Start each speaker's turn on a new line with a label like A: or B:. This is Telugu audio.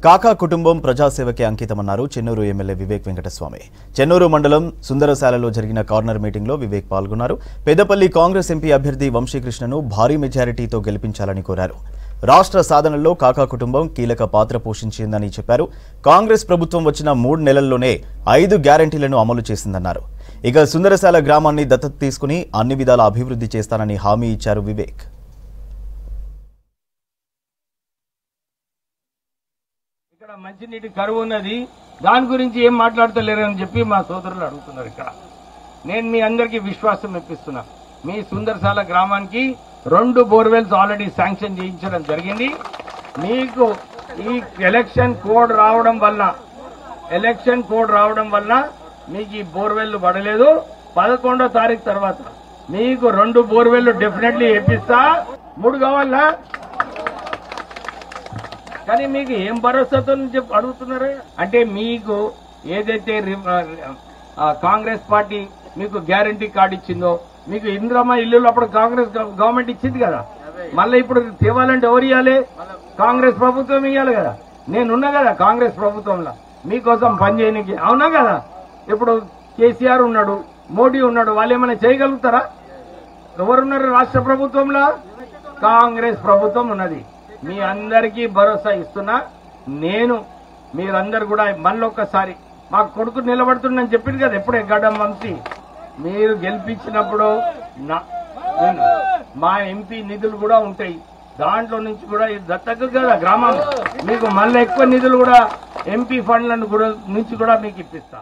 A: కాకా కుటుంబం ప్రజాసేవకే అంకితమన్నారు చెన్నూరు ఎమ్మెల్యే వివేక్ వెంకటస్వామి. చెన్నూరు మండలం సుందరశాలలో జరిగిన కార్నర్ మీటింగ్లో వివేక్ పాల్గొన్నారు. పెద్దపల్లి కాంగ్రెస్ ఎంపీ అభ్యర్థి వంశీకృష్ణను భారీ మెజారిటీతో గెలిపించాలని కోరారు. రాష్ట్ర సాధనలో కాకా కుటుంబం కీలక పాత్ర పోషించిందని చెప్పారు. కాంగ్రెస్ ప్రభుత్వం వచ్చిన 3 నెలల్లోనే 5 గ్యారంటీలను అమలు చేసిందన్నారు. ఇక సుందరశాల గ్రామాన్ని దత్తత తీసుకుని అన్ని విధాల అభివృద్ధి చేస్తానని హామీ ఇచ్చారు వివేక్.
B: ఇక్కడ మంచినీటి కరువు ఉన్నది, దాని గురించి ఏం మాట్లాడతలేరని చెప్పి మా సోదరులు అడుగుతున్నారు. ఇక్కడ నేను మీ అందరికీ విశ్వాసం ఇప్పిస్తున్నా. మీ సుందరశాల గ్రామానికి 2 బోర్వెల్స్ ఆల్రెడీ శాంక్షన్ చేయించడం జరిగింది. మీకు ఈ ఎలక్షన్ కోడ్ రావడం వల్ల మీకు ఈ బోర్వెల్ పడలేదు. 11వ తారీఖు తర్వాత మీకు 2 బోర్వెల్ డెఫినెట్లీ వేపిస్తా. 3 కావాలా? కానీ మీకు ఏం భరోసాతో అడుగుతున్నారు అంటే, మీకు ఏదైతే కాంగ్రెస్ పార్టీ మీకు గ్యారంటీ కార్డు ఇచ్చిందో, మీకు ఇందిరమ్మ ఇల్లు అప్పుడు కాంగ్రెస్ గవర్నమెంట్ ఇచ్చింది కదా, మళ్ళీ ఇప్పుడు తేవాలంటే ఎవరు ఇవ్వాలి? కాంగ్రెస్ ప్రభుత్వం ఇవ్వాలి కదా. నేనున్నా కదా కాంగ్రెస్ ప్రభుత్వంలో మీకోసం పనిచేయడానికి, అవునా కదా? ఇప్పుడు కేసీఆర్ ఉన్నాడు, మోడీ ఉన్నాడు, వాళ్ళు ఏమైనా చేయగలుగుతారా? ఎవరున్నారు రాష్ట్ర ప్రభుత్వంలో? కాంగ్రెస్ ప్రభుత్వం ఉన్నది. మీ అందరికీ భరోసా ఇస్తున్నా. నేను మీరందరూ కూడా మళ్ళీ ఒక్కసారి మా కొడుకు నిలబడుతుందని చెప్పింది కదా ఎప్పుడే గడ్డం వంశీ, మీరు గెలిపించినప్పుడు మా ఎంపీ నిధులు కూడా ఉంటాయి, దాంట్లో నుంచి కూడా ఇది దత్తత కదా గ్రామం, మీకు మళ్ళీ ఎక్కువ నిధులు కూడా ఎంపీ ఫండ్లను నుంచి కూడా మీకు ఇప్పిస్తా.